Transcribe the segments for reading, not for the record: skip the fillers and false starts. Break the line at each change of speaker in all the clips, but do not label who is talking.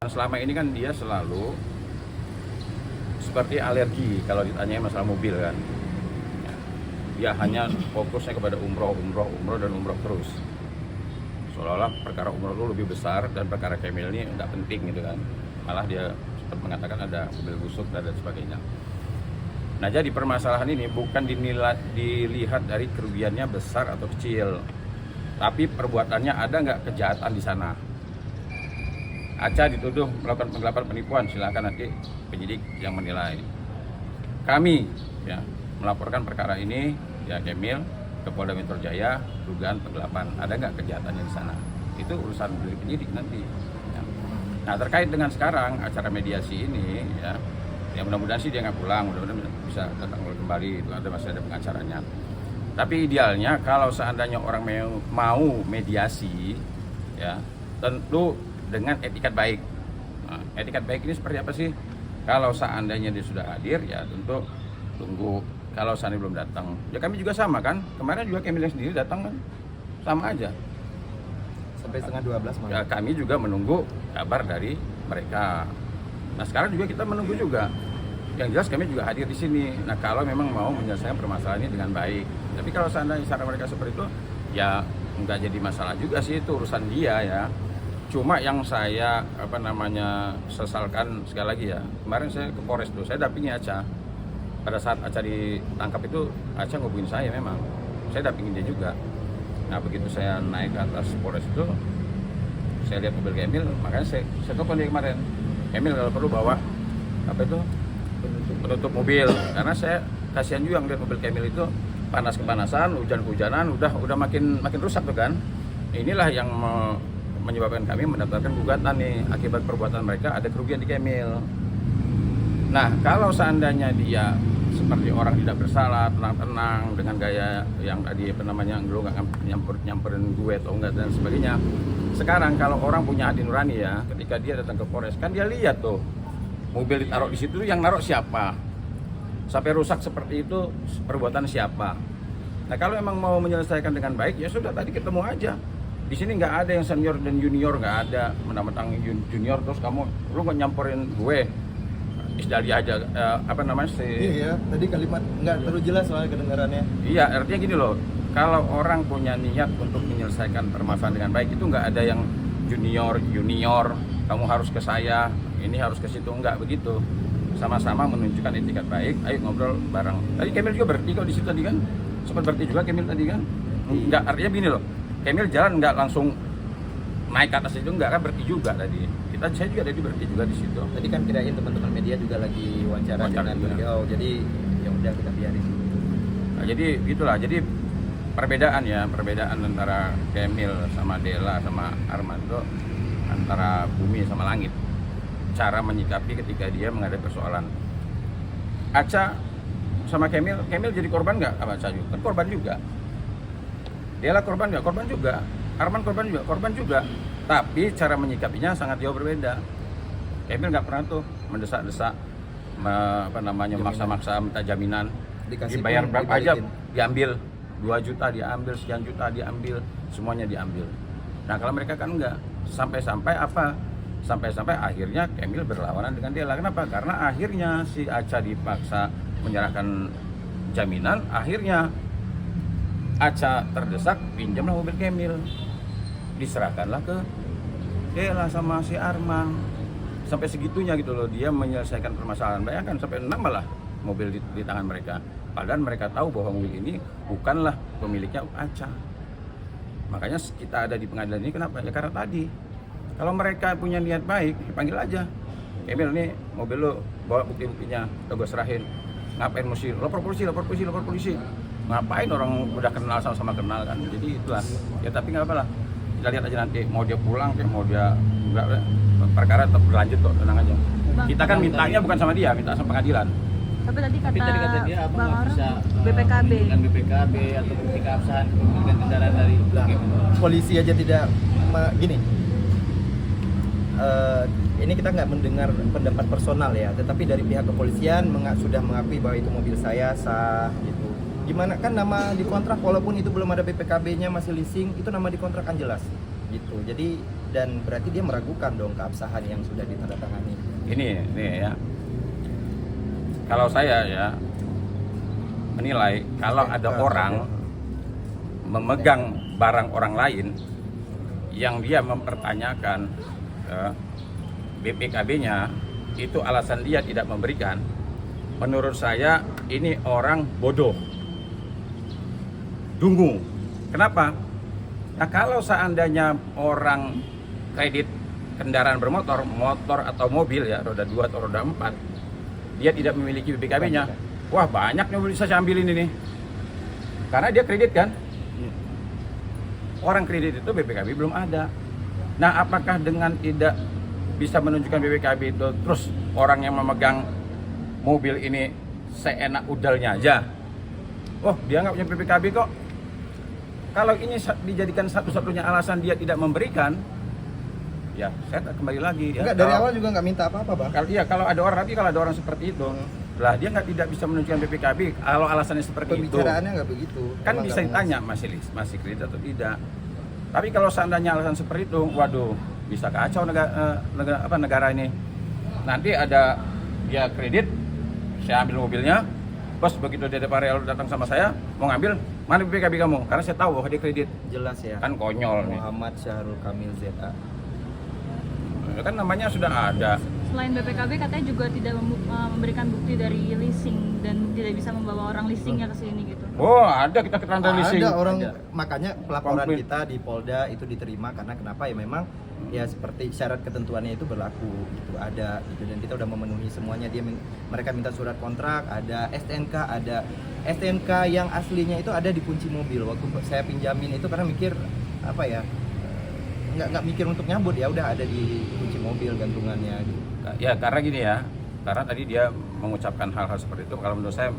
selama ini kan dia selalu seperti alergi kalau ditanya masalah mobil kan. Dia hanya fokusnya kepada umroh dan umroh terus. Seolah-olah perkara umroh itu lebih besar dan perkara Kemil ini nggak penting gitu kan. Malah dia sempat mengatakan ada mobil busuk dan sebagainya. Nah, jadi permasalahan ini bukan dilihat dari kerugiannya besar atau kecil, tapi perbuatannya ada nggak kejahatan di sana. Aca dituduh melakukan penggelapan penipuan, silakan nanti penyidik yang menilai. Kami ya melaporkan perkara ini ya Kemil ke Polda Metro Jaya dugaan penggelapan, ada nggak kejahatannya di sana? Itu urusan dari penyidik nanti. Ya. Nah, terkait dengan sekarang acara mediasi ini ya mudah-mudahan sih dia nggak pulang, mudah-mudahan bisa datang kembali, itu masih ada pengacaranya. Tapi idealnya kalau seandainya orang mau mediasi ya tentu dengan etikat baik. Nah, etikat baik ini seperti apa sih? Kalau seandainya dia sudah hadir ya tentu tunggu. Kalau seandainya belum datang, ya kami juga sama kan. Kemarin juga Kemil sendiri datang kan, sama aja.
Sampai setengah 12 malam.
Ya, kami juga menunggu kabar dari mereka. Nah sekarang juga kita menunggu juga. Yang jelas kami juga hadir di sini. Nah kalau memang mau menyelesaikan permasalahan ini dengan baik. Tapi kalau seandainya cara mereka seperti itu, ya nggak jadi masalah juga sih, itu urusan dia ya. Cuma yang saya sesalkan sekali lagi ya. Kemarin saya ke Polres tuh, saya dampingi Aca. Pada saat Aca ditangkap itu, Aca ngubungin saya memang. Saya dampingin dia juga. Nah begitu saya naik ke atas Polres itu, saya lihat mobil Kemil, makanya saya telepon dia kemarin. Kemil kalau perlu bawa penutup mobil, karena saya kasihan juga ngeliat mobil Kemil itu panas kepanasan, hujan-hujanan, udah makin rusak tuh kan. Inilah yang menyebabkan kami mendaftarkan gugatan nih, akibat perbuatan mereka ada kerugian di Kemil. Nah kalau seandainya dia seperti orang tidak bersalah, tenang-tenang dengan gaya yang tadi lu nggak nyamperin gue atau enggak dan sebagainya. Sekarang kalau orang punya hati nurani ya, ketika dia datang ke Polres kan dia lihat tuh mobil ditaruh di situ, yang naruh siapa, sampai rusak seperti itu perbuatan siapa. Nah kalau emang mau menyelesaikan dengan baik ya sudah, tadi ketemu aja. Di sini nggak ada yang senior dan junior, nggak ada. Mentang-mentang junior terus lu nggak nyamperin gue. Isdali aja
Iya, tadi kalimat nggak terlalu jelas soal kedengarannya.
Iya, artinya gini loh. Kalau orang punya niat untuk menyelesaikan permasalahan dengan baik, itu nggak ada yang junior, kamu harus ke saya, ini harus ke situ, nggak begitu. Sama-sama menunjukkan etikat baik, ayo ngobrol bareng. Tadi Kemil juga berhenti kok di situ tadi kan, sempat berhenti juga Kemil tadi kan. Nggak, artinya gini loh, Kemil jalan nggak langsung naik ke atas itu, nggak kan, berhenti juga tadi. Saya juga tadi berhenti juga di situ.
Tadi kan kirain teman-teman media juga lagi wawancara dengan beliau, jadi ya udah kita biarin.
Nah, jadi gitulah, jadi perbedaan antara Kemil sama Dela sama Arman itu antara bumi sama langit. Cara menyikapi ketika dia menghadapi persoalan. Aca sama Kemil jadi korban nggak? Sama Aca juga kan korban juga. Dela korban nggak? Korban juga. Arman korban juga. Tapi cara menyikapinya sangat jauh berbeda. Kemil nggak pernah tuh mendesak-desak, maksa-maksa minta jaminan. Dibayar berapa aja diambil, 2 juta diambil, sekian juta diambil, semuanya diambil. Nah kalau mereka kan enggak, sampai-sampai akhirnya Kemil berlawanan dengan Dela. Kenapa? Karena akhirnya si Aca dipaksa menyerahkan jaminan, akhirnya Aca terdesak pinjamlah mobil Kemil, diserahkanlah ke Dela sama si Arman. Sampai segitunya gitu loh dia menyelesaikan permasalahan. Bayangkan sampai 6 malah mobil di tangan mereka. Padahal mereka tahu bahwa mobil ini bukanlah pemiliknya Aca. Makanya kita ada di pengadilan ini kenapa? Ya karena tadi kalau mereka punya niat baik, panggil aja. Kemil nih mobil lo, bawa bukti-buktinya, gue serahin. Ngapain mesti lapor polisi. Ngapain, orang udah kenal, sama-sama kenal kan. Jadi itulah. Ya tapi nggak apa-apa lah. Kita lihat aja nanti mau dia pulang kayak mau dia enggak, perkara tetap berlanjut kok, tenang aja. Kita kan mintanya bukan sama dia, minta sama pengadilan.
Tapi tadi kata
dia apa
Bang
nggak bisa
BPKB
dengan BPKB atau bukti keabsahan kepemilikan kendaraan dari
polisi aja tidak gini. Ini kita nggak mendengar pendapat personal ya, tetapi dari pihak kepolisian sudah mengakui bahwa itu mobil saya sah gitu. Gimana kan nama di kontrak, walaupun itu belum ada BPKB-nya masih leasing, itu nama di kontrak kan jelas gitu. Jadi dan berarti dia meragukan dong keabsahan yang sudah ditandatangani.
Ini ya. Kalau saya ya menilai kalau ada orang memegang barang orang lain yang dia mempertanyakan BPKB-nya, itu alasan dia tidak memberikan, menurut saya ini orang bodoh, dungu. Kenapa? Nah, kalau seandainya orang kredit kendaraan bermotor, motor atau mobil ya, roda 2 atau roda 4, dia tidak memiliki BPKB-nya, wah banyak yang bisa saya ambil ini nih. Karena dia kredit kan. Orang kredit itu BPKB belum ada. Nah, apakah dengan tidak bisa menunjukkan BPKB itu, terus orang yang memegang mobil ini seenak udalnya aja, oh dia nggak punya BPKB kok. Kalau ini dijadikan satu-satunya alasan dia tidak memberikan, ya saya kembali lagi ya.
Enggak, dari awal juga nggak minta apa-apa, Bang.
Kalau ada orang, tapi kalau ada orang seperti itu, lah dia tidak bisa menunjukkan BPKB. Kalau alasannya seperti itu,
Pembicaraannya nggak begitu.
kan
Emang
bisa
nggak
ditanya masih kredit atau tidak. Tapi kalau seandainya alasan seperti itu, waduh, bisa kacau negara ini. Nanti ada dia kredit, saya ambil mobilnya, bos begitu dia datang sama saya mau ngambil, mana BPKB kamu? Karena saya tahu bahwa dia kredit.
jelas ya.
Kan konyol nih.
Muhammad Syahrul Kamil ZA.
Kan namanya sudah ada.
Selain BPKB katanya juga tidak memberikan bukti dari leasing dan tidak bisa membawa orang leasingnya ke sini gitu.
Oh, ada kita keterangan leasing.
Ada orang,
Ada.
makanya pelaporan
Komplain.
kita di Polda itu diterima karena kenapa ya, memang ya seperti syarat ketentuannya itu berlaku gitu, ada gitu, dan kita udah memenuhi semuanya. Mereka minta surat kontrak, ada STNK yang aslinya itu ada di kunci mobil. Waktu saya pinjamin itu karena mikir apa ya, nggak mikir untuk nyabut, ya udah ada di kunci mobil gantungannya gitu.
Ya karena gini ya, karena tadi dia mengucapkan hal-hal seperti itu, kalau menurut saya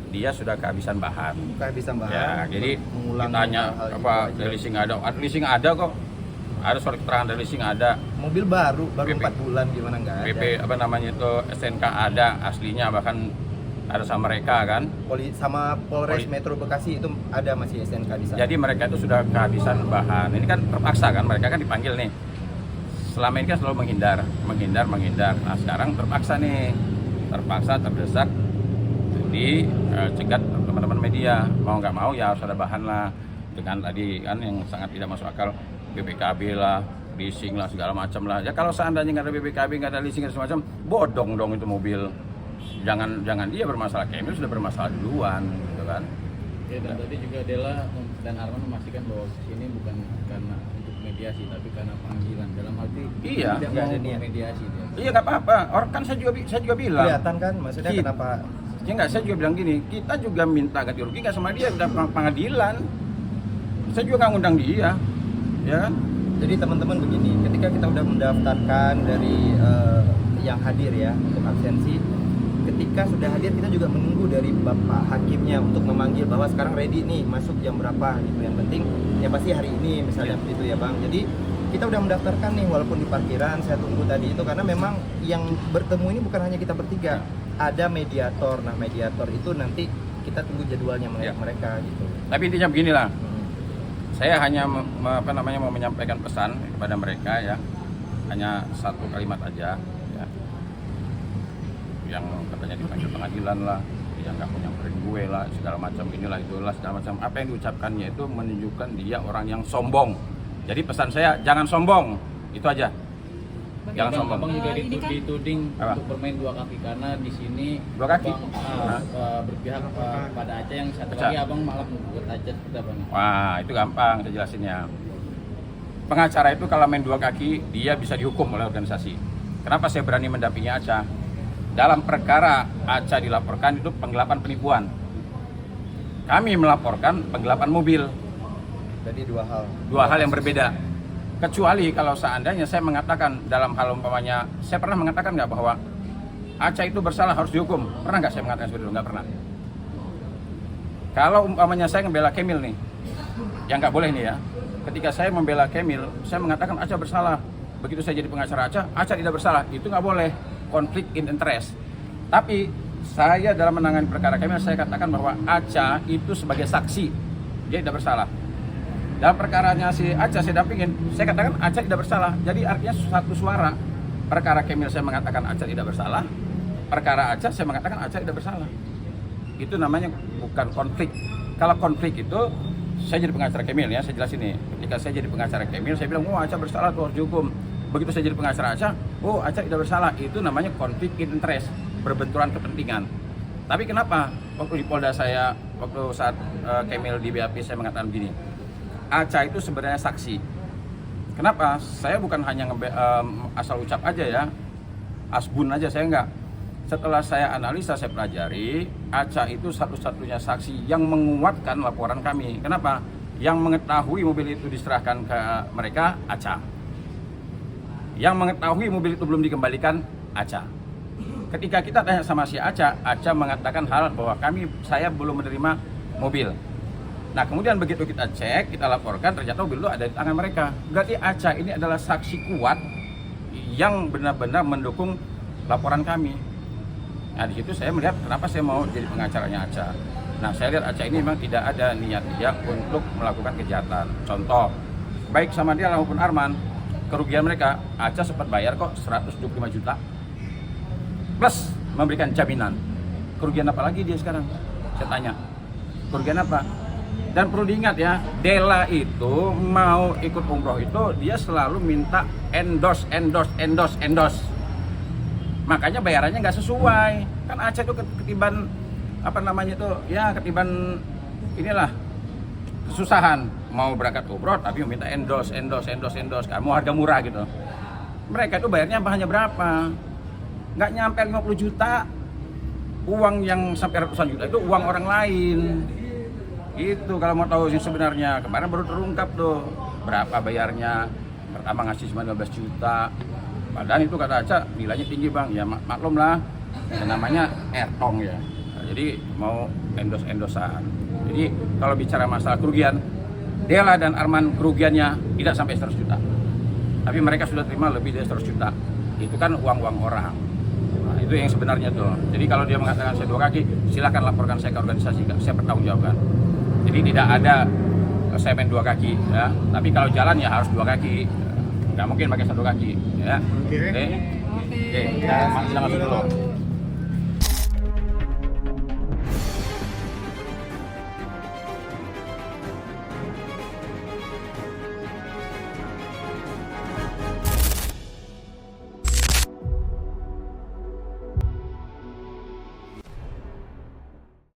dia sudah kehabisan bahan.
Bisa bahas.
Ya, jadi
mengulang
ditanya
hal-hal
apa
itu aja.
dari leasing ada, leasing ada kok, ada surat keterangan dari leasing ada,
Mobil baru
PP.
4 bulan gimana nggak ada.
PP apa namanya itu STNK ada aslinya, bahkan ada sama mereka kan.
Sama Polres Metro Bekasi itu ada masih STNK di sana.
Jadi mereka itu sudah kehabisan bahan. Ini kan terpaksa kan, mereka kan dipanggil nih. Selama ini kan selalu menghindar. Nah sekarang terpaksa nih, terdesak cegat teman-teman media. Mau nggak mau ya harus ada bahan lah. Dengan tadi kan yang sangat tidak masuk akal, BPKB lah, leasing lah, segala macam lah. Ya kalau seandainya nggak ada BPKB, nggak ada leasing, segala macam, bodong dong itu mobil. Jangan dia bermasalah, Kemil sudah bermasalah duluan, gitu kan.
Ya, dan tadi juga Dela dan Arman memastikan bahwa ini bukan karena untuk mediasi, tapi karena panggilan. Dalam arti
Iya,
tidak
nggak
mau
ada niat.
mediasi dia.
Iya nggak apa-apa. Orang kan saya juga bilang.
Kelihatan kan maksudnya
Kita-
kenapa
Ya nggak, saya juga bilang gini, kita juga minta ganti rugi nggak sama dia, udah pengadilan. Saya juga nggak ngundang dia, ya kan?
jadi teman-teman begini, ketika kita udah mendaftarkan dari yang hadir ya untuk absensi, ketika sudah hadir kita juga menunggu dari Bapak Hakimnya untuk memanggil bahwa sekarang ready nih, masuk jam berapa gitu. Yang penting ya pasti hari ini misalnya begitu ya Bang. Jadi kita udah mendaftarkan nih walaupun di parkiran, saya tunggu tadi itu karena memang yang bertemu ini bukan hanya kita bertiga, ada mediator. Nah mediator itu nanti kita tunggu jadwalnya
Ya.
mereka gitu.
Tapi intinya beginilah, saya hanya mau menyampaikan pesan kepada mereka ya, hanya satu kalimat aja ya. Yang katanya dipanggil pengadilan lah, yang nggak mau nyamperin gue lah, segala macam inilah itulah segala macam. Apa yang diucapkannya itu menunjukkan dia orang yang sombong. Jadi pesan saya jangan sombong, itu aja. Jangan
Bang,
sombong.
Abang juga
Ini kan-
dituding
Apa?
untuk bermain dua kaki karena di sini
Dua kaki?
Abang,
Hah?
berpihak pada Aceh, yang satu
Aceh.
lagi Abang malah membuat Aceh seperti apa nih?
Wah, itu gampang saya jelasinnya. Pengacara itu kalau main dua kaki, dia bisa dihukum oleh organisasi. Kenapa saya berani mendampingi Aca? Dalam perkara Aca dilaporkan itu penggelapan penipuan. Kami melaporkan penggelapan mobil.
Jadi
Dua hal yang berbeda. Kecuali kalau seandainya saya mengatakan dalam hal umpamanya, saya pernah mengatakan nggak bahwa Aca itu bersalah harus dihukum? Pernah nggak saya mengatakan seperti itu? Nggak pernah. Kalau umpamanya saya membela Kemil nih, yang nggak boleh nih ya. Ketika saya membela Kemil, saya mengatakan Aca bersalah. Begitu saya jadi pengacara Aca tidak bersalah. Itu nggak boleh, konflik in interest. Tapi saya dalam menangani perkara Kemil, saya katakan bahwa Aca itu sebagai saksi, dia tidak bersalah. Dalam perkaranya si Aca saya dampingin, saya katakan Aca tidak bersalah. Jadi artinya satu suara. Perkara Kemil saya mengatakan Aca tidak bersalah, perkara Aca saya mengatakan Aca tidak bersalah. Itu namanya bukan konflik. Kalau konflik itu, saya jadi pengacara Kemil ya, saya jelas ini. Ketika saya jadi pengacara Kemil, saya bilang, oh Aca bersalah tuh harus dihukum. Begitu saya jadi pengacara Aca, oh Aca tidak bersalah. Itu namanya konflik interest, berbenturan kepentingan. Tapi kenapa waktu di Polda saya, waktu saat Kemil di BAP saya mengatakan begini, Aca itu sebenarnya saksi. Kenapa? Saya bukan hanya asal ucap aja ya, asbun aja, saya enggak. Setelah saya analisa, saya pelajari, Aca itu satu-satunya saksi yang menguatkan laporan kami. Kenapa? Yang mengetahui mobil itu diserahkan ke mereka, Aca. Yang mengetahui mobil itu belum dikembalikan, Aca. Ketika kita tanya sama si Aca, Aca mengatakan hal bahwa saya belum menerima mobil. Nah kemudian begitu kita cek, kita laporkan, ternyata mobil itu ada di tangan mereka. Berarti Aca ini adalah saksi kuat yang benar-benar mendukung laporan kami. Nah di situ saya melihat kenapa saya mau jadi pengacaranya Aca. Nah saya lihat Aca ini memang tidak ada niat dia untuk melakukan kejahatan. Contoh, baik sama dia maupun Arman, kerugian mereka, Aca sempat bayar kok 125 juta. Plus memberikan jaminan. Kerugian apa lagi dia sekarang? Saya tanya, kerugian apa? Dan perlu diingat ya, Dela itu mau ikut umroh itu dia selalu minta endorse. Makanya bayarannya nggak sesuai. Kan Aca itu ketiban ketiban inilah kesusahan mau berangkat umroh tapi meminta endorse. Kamu harga murah gitu. Mereka itu bayarnya hanya berapa? Nggak nyampe 50 juta. Uang yang sampai ratusan juta itu uang orang lain. Itu kalau mau tahu yang sebenarnya, kemarin baru terungkap tuh berapa bayarnya. Pertama ngasih cuma 15 juta. Padahal itu kata Aca nilainya tinggi bang, ya maklum lah, yang namanya ertong ya. Nah, jadi mau endosan. Jadi kalau bicara masalah kerugian, Dela dan Arman kerugiannya tidak sampai 100 juta. Tapi mereka sudah terima lebih dari 100 juta. Itu kan uang-uang orang. Nah, itu yang sebenarnya tuh. Jadi kalau dia mengatakan saya dua kaki, silakan laporkan saya ke organisasi, saya bertanggung jawabkan. Jadi tidak ada saya main dua kaki ya. Tapi kalau jalan ya harus dua kaki. Nggak mungkin pakai satu kaki ya. Oke. Oke. Kita masuk dulu.